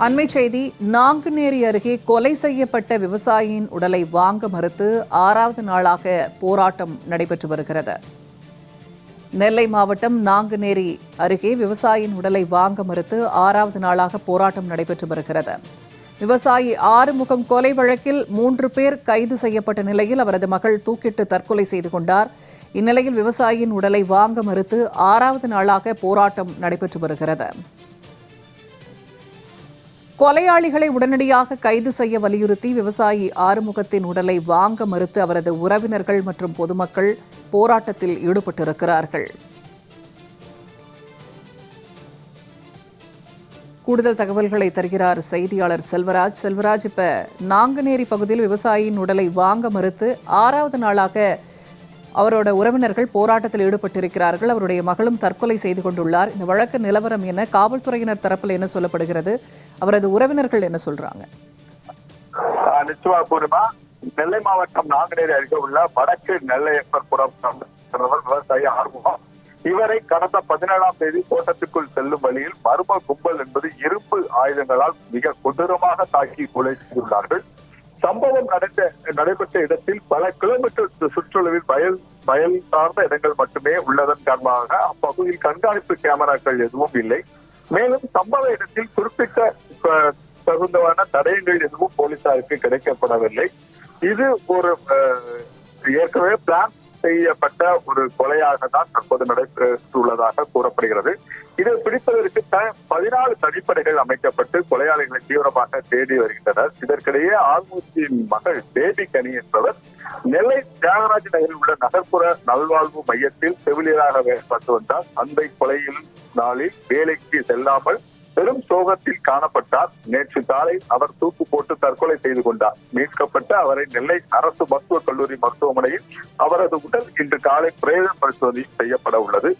அண்மை செய்தி. நாங்குநேரி அருகே கொலை செய்யப்பட்ட விவசாயியின் உடலை வாங்க மறுத்து 6வது நாளாக போராட்டம் நடைபெற்று வருகிறது. நெல்லை மாவட்டம் நாங்குநேரி அருகே விவசாயியின் உடலை வாங்க மறுத்து 6வது நாளாக போராட்டம் நடைபெற்று வருகிறது. விவசாயி ஆறுமுகம் கொலை வழக்கில் 3 பேர் கைது செய்யப்பட்ட நிலையில் அவரது மகள் தூக்கிட்டு தற்கொலை செய்து கொண்டார். இந்நிலையில் விவசாயியின் உடலை வாங்க மறுத்து 6வது நாளாக போராட்டம் நடைபெற்று வருகிறது. கொலையாளிகளை உடனடியாக கைது செய்ய வலியுறுத்தி விவசாயி ஆறுமுகத்தின் உடலை வாங்க மறுத்து அவரது உறவினர்கள் மற்றும் பொதுமக்கள் போராட்டத்தில் ஈடுபட்டிருக்கிறார்கள். கூடுதல் தகவல்களை தருகிறார் செய்தியாளர் செல்வராஜ். செல்வராஜ், இப்ப நாங்குநேரி பகுதியில் விவசாயியின் உடலை வாங்க மறுத்து 6வது நாளாக அவரோட உறவினர்கள் போராட்டத்தில் ஈடுபட்டிருக்கிறார்கள். அவருடைய மகளும் தற்கொலை செய்து கொண்டுள்ளார். இந்த வழக்கு நிலவரம் என்ன? காவல்துறையினர் தரப்பில் என்ன சொல்லப்படுகிறது? அவரது உறவினர்கள் என்ன சொல்றாங்க? நிச்சயமா பூர்ணிமா, நெல்லை மாவட்டம் நாங்குநேரி அருகே உள்ள வடக்கு நெல்லையப்பர்புரம் விவசாயி ஆறுமுகம் இவரை கடந்த 17ஆம் தேதி தோட்டத்துக்குள் செல்லும் வழியில் மர்ம கும்பல் என்பது இரும்பு ஆயுதங்களால் மிக கொடூரமாக தாக்கி கொலை செய்துள்ளார்கள். சம்பவம் நடைபெற்ற இடத்தில் பல கிலோமீட்டர் சுற்றளவில் வயல் சார்ந்த இடங்கள் மட்டுமே உள்ளதன் காரணமாக அப்பகுதியில் கண்காணிப்பு கேமராக்கள் எதுவும் இல்லை. மேலும் சம்பவ இடத்தில் குறிப்பிட்ட தகுந்தவான தடயங்கள் எதுவும் போலீசாருக்கு கிடைக்கப்படவில்லை. இது ஒரு ஏற்கனவே பிளான் செய்யப்பட்ட ஒரு கொலையாக தான் தற்போது நடைபெற்றுள்ளதாக கூறப்படுகிறது. இதை பிடிப்பதற்கு 14 தனிப்படைகள் அமைக்கப்பட்டு கொலையாளிகளை தீவிரமாக தேடி வருகின்றனர். இதற்கிடையே ஆறுமுகத்தின் மகள் பேபி கனி என்பவர் நெல்லை தியாகராஜ் நகரில் உள்ள நகர்ப்புற நல்வாழ்வு மையத்தில் செவிலியராக வேலைப்பட்டு வந்தார். அந்த கொலையில் நாளில் வேலைக்கு செல்லாமல் பெரும் சோகத்தில் காணப்பட்டார். நேற்று காலை அவர் தூக்கு போட்டு தற்கொலை செய்து கொண்டார். மீட்கப்பட்ட அவரை நெல்லை அரசு மருத்துவக் கல்லூரி மருத்துவமனையில் அவரது உடல் இன்று காலை பிரேத பரிசோதனை செய்யப்பட உள்ளது.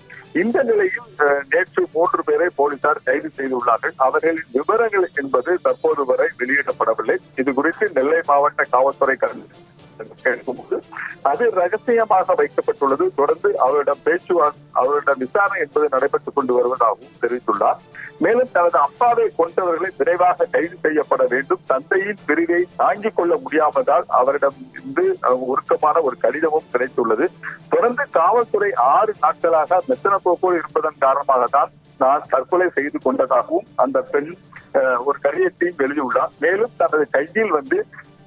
இந்த நிலையில் நேற்று 3 பேரை போலீசார் கைது செய்துள்ளார்கள். அவர்களின் விவரங்கள் என்பது தற்போது வரை வெளியிடப்படவில்லை. இது குறித்து நெல்லை மாவட்ட காவல்துறை கேட்கும்போது அது ரகசியமாக வைக்கப்பட்டுள்ளது. தொடர்ந்து அவரிடம் விசாரணை என்பது நடைபெற்றுக் கொண்டு வருவதாகவும் தெரிவித்துள்ளார். மேலும் தனது அப்பாவை கொண்டவர்களை விரைவாக கைது செய்யப்பட வேண்டும். தந்தையின் பிரிவை தாங்கிக் கொள்ள முடியாமதால் அவரிடம் இருந்து உருக்கமான ஒரு கடிதமும் கிடைத்துள்ளது. தொடர்ந்து காவல்துறை 6 நாட்களாக மெத்தனப்போக்கோடு இருப்பதன் காரணமாக தான் நான் தற்கொலை செய்து கொண்டதாகவும் அந்த பெண் ஒரு கடிதத்தையும் எழுதியுள்ளார். மேலும் தனது கையில்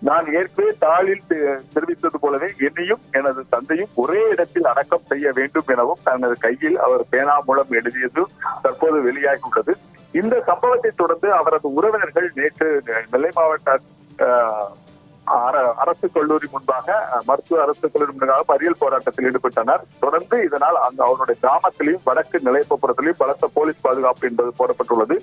நான் ஏற்கனவே தாளில் தெரிவித்தது போலவே என்னையும் எனது தந்தையும் ஒரே இடத்தில் அடக்கம் செய்ய வேண்டும் எனவும் தனது கையில் அவர் பேனா மூலம் எழுதியது தற்போது வெளியாகியுள்ளது. இந்த சம்பவத்தை தொடர்ந்து அவரது உறவினர்கள் நேற்று நெல்லை மாவட்ட அரசு கல்லூரி முன்பாக மருத்துவ அரசு கல்லூரி முன்பாக மறியல் போராட்டத்தில் ஈடுபட்டனர். தொடர்ந்து இதனால் அவருடைய கிராமத்திலையும் வடக்கு நிலையப்புறத்திலையும் பலத்த போலீஸ் பாதுகாப்பு என்பது போடப்பட்டுள்ளது.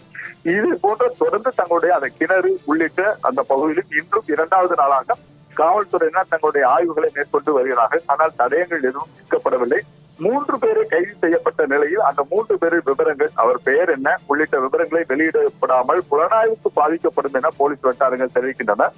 இது போன்ற தொடர்ந்து தங்களுடைய அந்த கிணறு உள்ளிட்ட அந்த பகுதியிலும் இன்றும் 2வது நாளாக காவல்துறையினர் தங்களுடைய ஆய்வுகளை மேற்கொண்டு வருகிறார்கள். ஆனால் தடயங்கள் எதுவும் மீட்கப்படவில்லை. 3 பேரை கைது செய்யப்பட்ட நிலையில் அந்த 3 பேரின் விவரங்கள், அவர் பெயர் என்ன உள்ளிட்ட விவரங்களை வெளியிடப்படாமல் புலனாய்வுக்கு பாதிக்கப்படும் என போலீஸ் வட்டாரங்கள் தெரிவிக்கின்றன.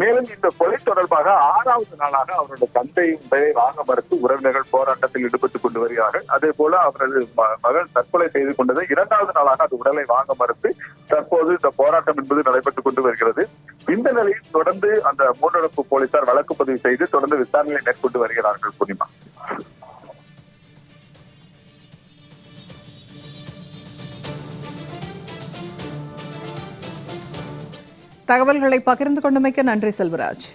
மேலும் இந்த கொலை தொடர்பாக 6வது நாளாக அவருடைய தந்தையின் பெயரை வாங்க மறுத்து உறவினர்கள் போராட்டத்தில் ஈடுபட்டுக் கொண்டு வருகிறார்கள். அதே போல அவரது மகள் தற்கொலை செய்து கொண்டது 2வது நாளாக அந்த உடலை வாங்க மறுத்து தற்போது இந்த போராட்டம் என்பது நடைபெற்றுக் கொண்டு வருகிறது. இந்த நிலையில் தொடர்ந்து அந்த மூன்றடுக்கு போலீசார் வழக்கு பதிவு செய்து தொடர்ந்து விசாரணையை மேற்கொண்டு வருகிறார்கள். பூர்ணிமா, தகவல்களை பகிர்ந்து கொண்டமைக்கு நன்றி செல்வராஜ்.